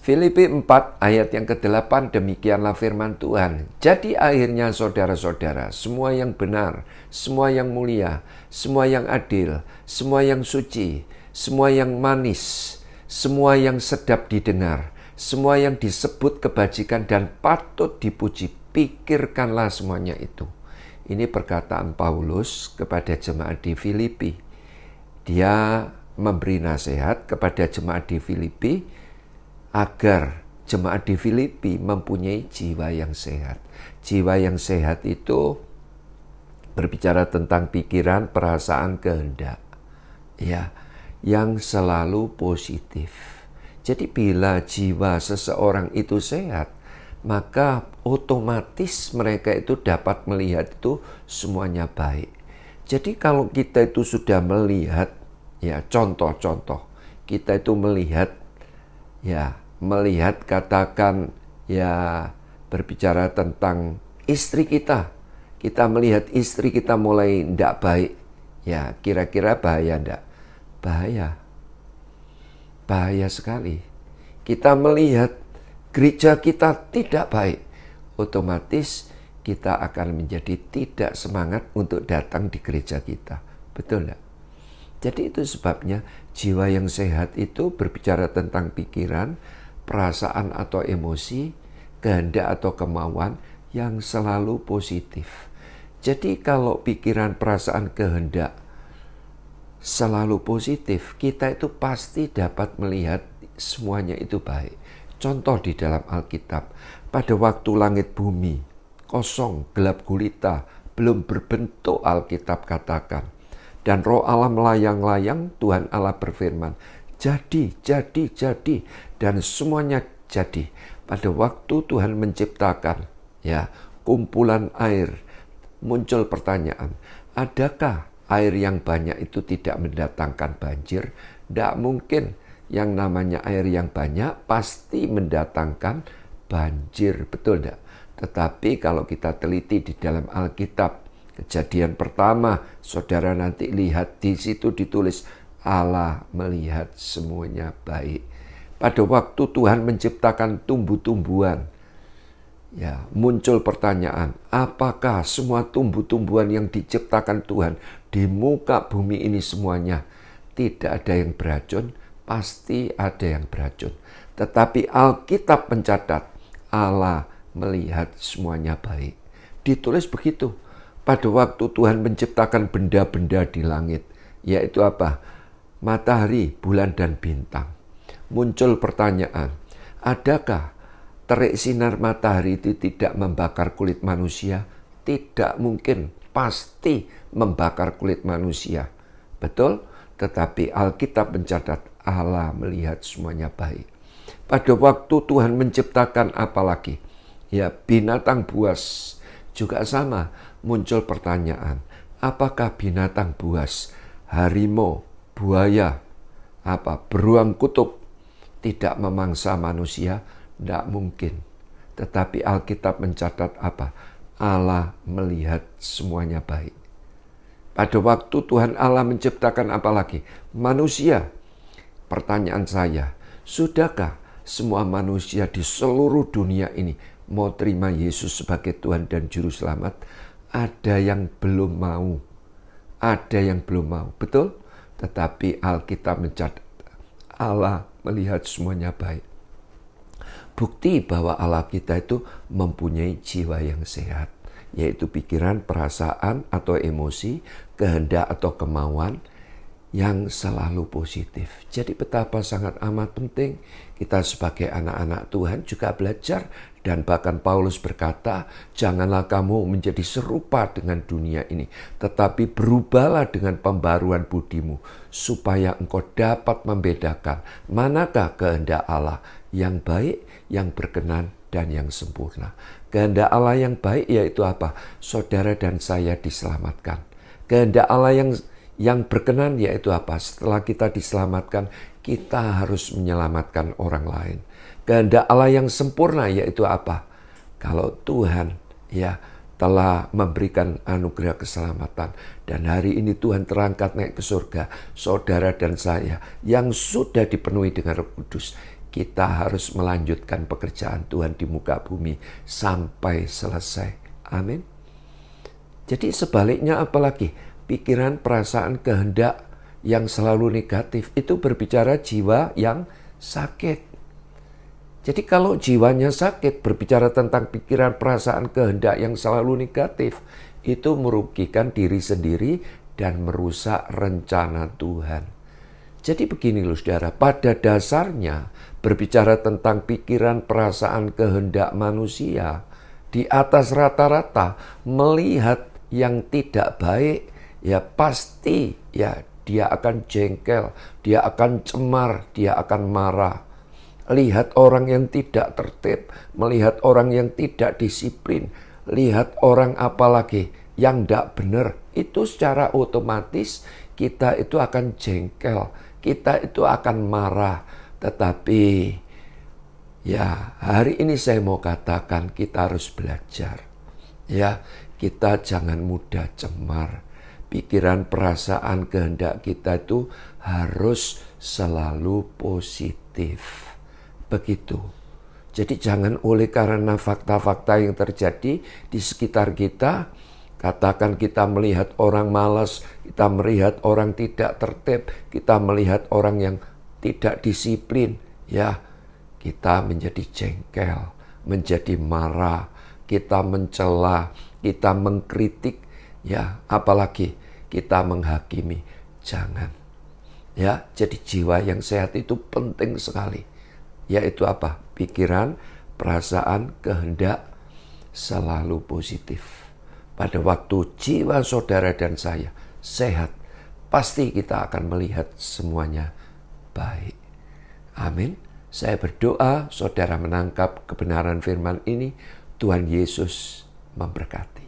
Filipi 4 ayat yang ke-8, demikianlah firman Tuhan. Jadi akhirnya saudara-saudara, semua yang benar, semua yang mulia, semua yang adil, semua yang suci, semua yang manis, semua yang sedap didengar, semua yang disebut kebajikan dan patut dipuji, pikirkanlah semuanya itu. Ini perkataan Paulus kepada jemaat di Filipi. Dia memberi nasihat kepada jemaat di Filipi agar jemaat di Filipi mempunyai jiwa yang sehat. Jiwa yang sehat itu berbicara tentang pikiran, perasaan, kehendak, ya, yang selalu positif. Jadi bila jiwa seseorang itu sehat, maka otomatis mereka itu dapat melihat itu semuanya baik. Jadi kalau kita itu sudah melihat, ya, contoh-contoh, kita itu melihat katakan, ya, berbicara tentang istri kita. Kita melihat istri kita mulai tidak baik. Ya, kira-kira bahaya tidak? Bahaya. Bahaya sekali. Kita melihat gereja kita tidak baik. Otomatis kita akan menjadi tidak semangat untuk datang di gereja kita. Betul tidak? Jadi itu sebabnya jiwa yang sehat itu berbicara tentang pikiran, perasaan atau emosi, kehendak atau kemauan yang selalu positif. Jadi kalau pikiran, perasaan, kehendak selalu positif, kita itu pasti dapat melihat semuanya itu baik. Contoh di dalam Alkitab, pada waktu langit bumi kosong, gelap gulita, belum berbentuk, Alkitab katakan, dan roh Allah melayang-layang, Tuhan Allah berfirman, jadi, dan semuanya jadi. Pada waktu Tuhan menciptakan, ya, kumpulan air, muncul pertanyaan, adakah air yang banyak itu tidak mendatangkan banjir? Tidak mungkin. Yang namanya air yang banyak pasti mendatangkan banjir, betul tidak? Tetapi kalau kita teliti di dalam Alkitab, Kejadian pertama, saudara nanti lihat di situ ditulis Allah melihat semuanya baik. Pada waktu Tuhan menciptakan tumbuh-tumbuhan, ya, muncul pertanyaan, apakah semua tumbuh-tumbuhan yang diciptakan Tuhan di muka bumi ini semuanya tidak ada yang beracun? Pasti ada yang beracun. Tetapi Alkitab mencatat Allah melihat semuanya baik. Ditulis begitu. Pada waktu Tuhan menciptakan benda-benda di langit, yaitu apa? Matahari, bulan, dan bintang. Muncul pertanyaan, adakah terik sinar matahari itu tidak membakar kulit manusia? Tidak mungkin, pasti membakar kulit manusia. Betul? Tetapi Alkitab mencatat Allah melihat semuanya baik. Pada waktu Tuhan menciptakan apa lagi? Ya, binatang buas juga sama. Muncul pertanyaan, apakah binatang buas, harimau, buaya, beruang kutub tidak memangsa manusia? Tidak mungkin. Tetapi Alkitab mencatat apa? Allah melihat semuanya baik. Pada waktu Tuhan Allah menciptakan apa lagi? Manusia. Pertanyaan saya, sudahkah semua manusia di seluruh dunia ini mau terima Yesus sebagai Tuhan dan Juru Selamat? Ada yang belum mau. Ada yang belum mau. Betul? Tetapi Alkitab mencatat Allah melihat semuanya baik. Bukti bahwa Allah kita itu mempunyai jiwa yang sehat, yaitu pikiran, perasaan atau emosi, kehendak atau kemauan yang selalu positif. Jadi betapa sangat amat penting kita sebagai anak-anak Tuhan juga belajar. Dan bahkan Paulus berkata, janganlah kamu menjadi serupa dengan dunia ini, tetapi berubahlah dengan pembaruan budimu, supaya engkau dapat membedakan manakah kehendak Allah yang baik, yang berkenan, dan yang sempurna. Kehendak Allah yang baik yaitu apa? Saudara dan saya diselamatkan. Kehendak Allah yang berkenan yaitu apa? Setelah kita diselamatkan, kita harus menyelamatkan orang lain. Kehendak Allah yang sempurna yaitu apa? Kalau Tuhan telah memberikan anugerah keselamatan dan hari ini Tuhan terangkat naik ke surga, saudara dan saya yang sudah dipenuhi dengan Roh Kudus, kita harus melanjutkan pekerjaan Tuhan di muka bumi sampai selesai. Amin. Jadi sebaliknya apalagi? Pikiran, perasaan, kehendak yang selalu negatif itu berbicara jiwa yang sakit. Jadi kalau jiwanya sakit, berbicara tentang pikiran, perasaan, kehendak yang selalu negatif, itu merugikan diri sendiri dan merusak rencana Tuhan. Jadi begini loh saudara, pada dasarnya berbicara tentang pikiran, perasaan, kehendak manusia, di atas rata-rata melihat yang tidak baik, ya pasti ya dia akan jengkel, dia akan cemar, dia akan marah. Lihat orang yang tidak tertib, melihat orang yang tidak disiplin, lihat orang apalagi yang tidak benar, itu secara otomatis kita itu akan jengkel, kita itu akan marah. Tetapi ya hari ini saya mau katakan kita harus belajar. Ya, kita jangan mudah cemar. Pikiran, perasaan, kehendak kita itu harus selalu positif. Begitu. Jadi jangan oleh karena fakta-fakta yang terjadi di sekitar kita, katakan kita melihat orang malas, kita melihat orang tidak tertib, kita melihat orang yang tidak disiplin, ya kita menjadi jengkel, menjadi marah, kita mencela, kita mengkritik, ya apalagi kita menghakimi. Jangan. Ya, jadi jiwa yang sehat itu penting sekali. Yaitu apa? Pikiran, perasaan, kehendak selalu positif. Pada waktu jiwa saudara dan saya sehat, pasti kita akan melihat semuanya baik. Amin. Saya berdoa saudara menangkap kebenaran firman ini. Tuhan Yesus memberkati.